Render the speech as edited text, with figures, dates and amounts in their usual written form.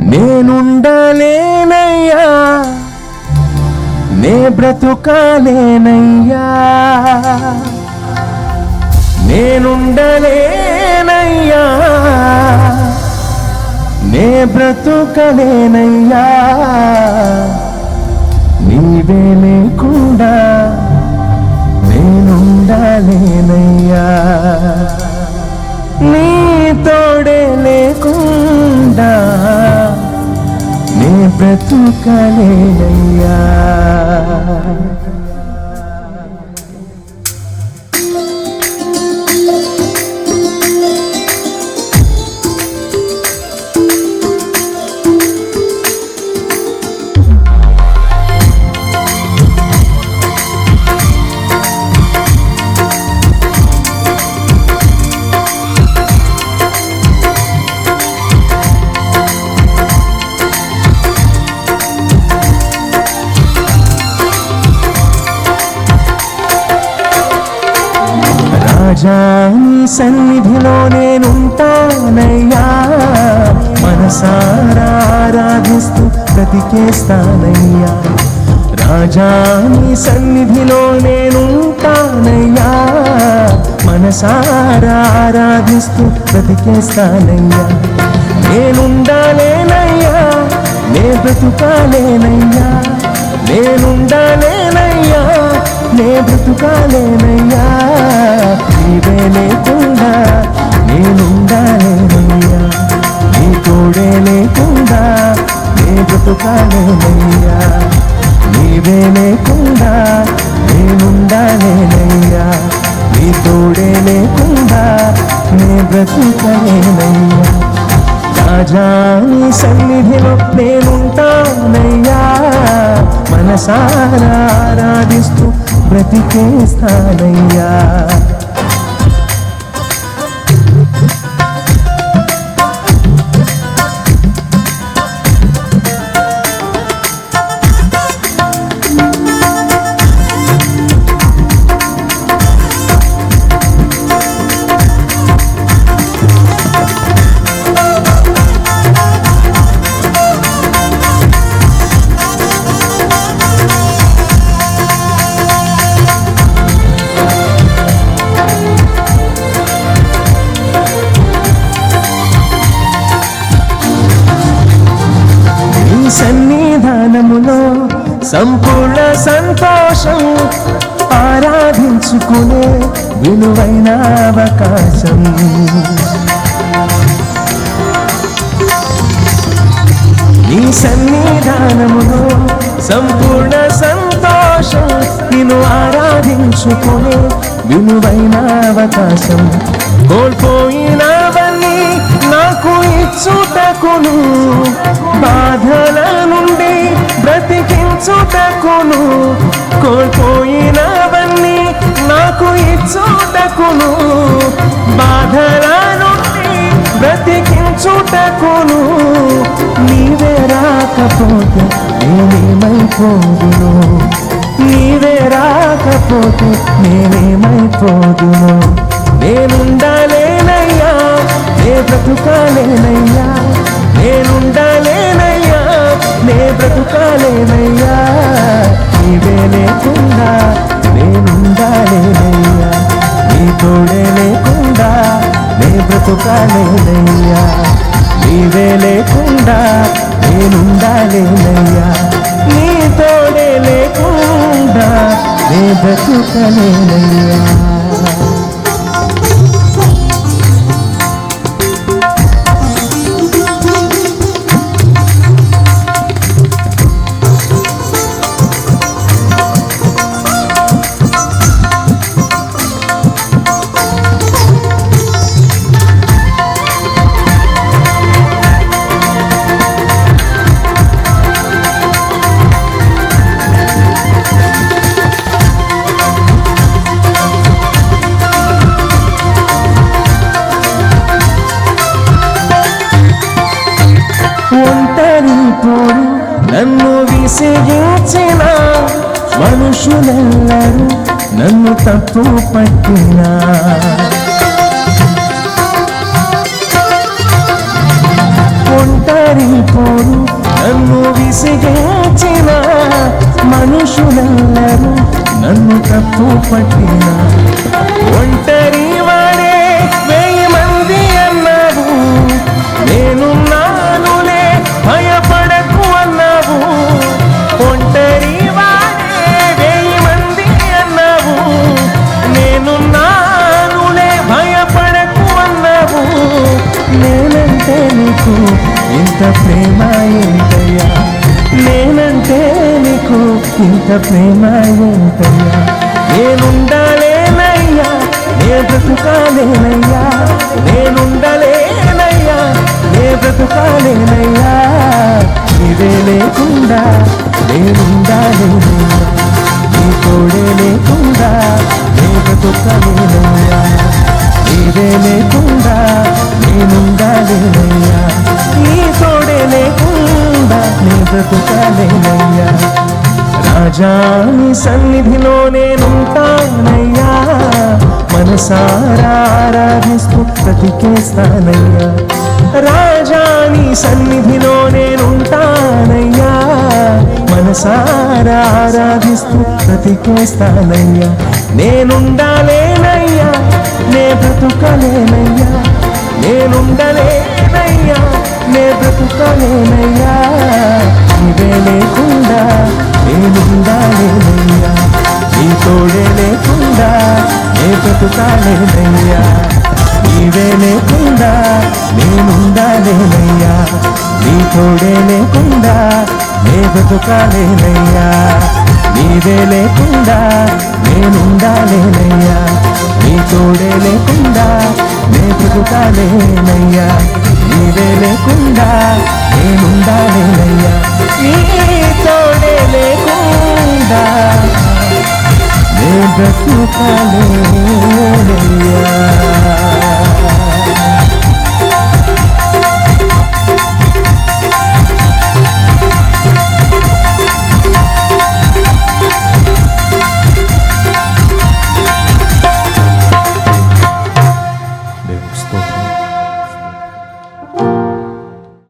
నేనుండలేనయ్యా, నే బ్రతుకాలేనయ్యా, నేనుండలేనయ్యా, నే బ్రతుకలేనయ్యా, నీవే లేకుండా నేనుండలేనయ్యా, నీ తోడే లేకుండా నే బ్రతుకలేనయ్యా. రాజా నీ సన్నిధిలో నేనుంటానయ్యా, మనసారా ఆరాధిస్తూ బ్రతికేస్తానయ్యా. రాజా నీ సన్నిధిలో నేనుంటానయ్యా, మనసారా ఆరాధిస్తూ బ్రతికేస్తానయ్యా. నేనుండాలేనయ్యా, నే బ్రతుకాలేనయ్యా, నేనుండాలేనయ్యా, నే బ్రతుకాలేనయ్యా, నీవే లేకుండా నేనుండాలేనయ్యా, నీ తోడే లేకుండా నే బ్రతుకాలేనయ్యా, నీవే లేకుండా నేనుండాలేనయ్యా, నీ తోడే లేకుండా నే బ్రతుకాలేనయ్యా. రాజా నీ సన్నిధిలో నేనుంటానయ్యా, మనసారా ఆరాధిస్తూ బ్రతికేస్తానయ్యా. సన్నిధానములో సంపూర్ణ సంతోషం, ఆరాధించుకునే విలువైన అవకాశం. నీ సన్నిధానములో సంపూర్ణ సంతోషం, నిన్ను ఆరాధించుకునే విలువైన అవకాశం. కోల్పోయినవన్నీ నాకు ఇచ్చుటకును, బాధల నుండి బ్రతికించుటకును, కోల్పోయినవన్నీ నాకు ఇచ్చుటకును, బాధల నుండి బ్రతికించుటకును. నీవే రాకపోతే నేనేమైపోదును, నీవే రాకపోతే నేనేమైపోదును. నేనుండాలేనయ్యా, నే బ్రతుకాలేనయ్యా, నేనుండాలేనయ్యా, నే బ్రతుకాలేనయ్యా, నీవే లేకుండా నేనుండాలేనయ్యా, నీ తోడే లేకుండా నే బ్రతుకాలేనయ్యా, నీవే లేకుండా నేనుండాలేనయ్యా, నీ తోడే లేకుండా నే బ్రతుకాలేనయ్యా. ఒంటరిపోరు నన్ను విసిగించిన మనుషులెల్లరూ నన్ను తప్పు పట్టినా, ఒంటరిపోరు విసిగించిన మనుషులెల్లరూ నన్ను తప్పు పట్టినా, ఒంటరి వాడే 1000 మంది అన్నావు, నేనున్నానులే భయపడకు అన్నావు. ఒంటరి వాడే 1000 మంది అన్నావు, నేనున్నానులే భయపడకు అన్నావు. నేనంటే నీకు ఇంత ప్రేమ ఏంటయ్యా, నేనంటే నీకు ఇంత ప్రేమ ఏంటయ్యా. నేనుండలేనయ్యా, నే బ్రతుకాలేనయ్యా, నేనుండలేనయ్యా, నే బ్రతుకాలేనయ్యా. నీవే లేకుండా నేనుండలేనయ్యా, నీ తోడే లేకుండా నే బ్రతుకాలేనయ్యా. నీవే లేకుండా నేనుండలేనయ్యా, నీ తోడే లేకుండా నే బ్రతుకాలేనయ్యా. రాజా నీ సన్నిధిలో నేనుంటానయ్యా, మనసారా ఆరాధిస్తూ బ్రతికేస్తానయ్యా. రాజా నీ సన్నిధిలో నేనుంటానయ్యా, మనసారా ఆరాధిస్తూ బ్రతికేస్తానయ్యా. నేనుండాలేనయ్యా, నే బ్రతుకలేనయ్యా, నేనుండలేనయ్యా, నే బ్రతుకలేనయ్యా. నీవే లేకుండా నేనుండాలేనయ్యా, నీ తోడే లేకుండా నే బ్రతుకాలేనయ్యా. నీవే లేకుండా నేనుండాలేనయ్యా, నీ తోడే లేకుండా నే బ్రతుకాలేనయ్యా. నీవే లేకుండా నేనుండాలేనయ్యా, నీ తోడే లేకుండా నే బ్రతుకాలేనయ్యా. నీవే లేకుండా నేనుండాలేనయ్యా, నీ తోడే లేకుండా నే బ్రతుకాలేనయ్యా.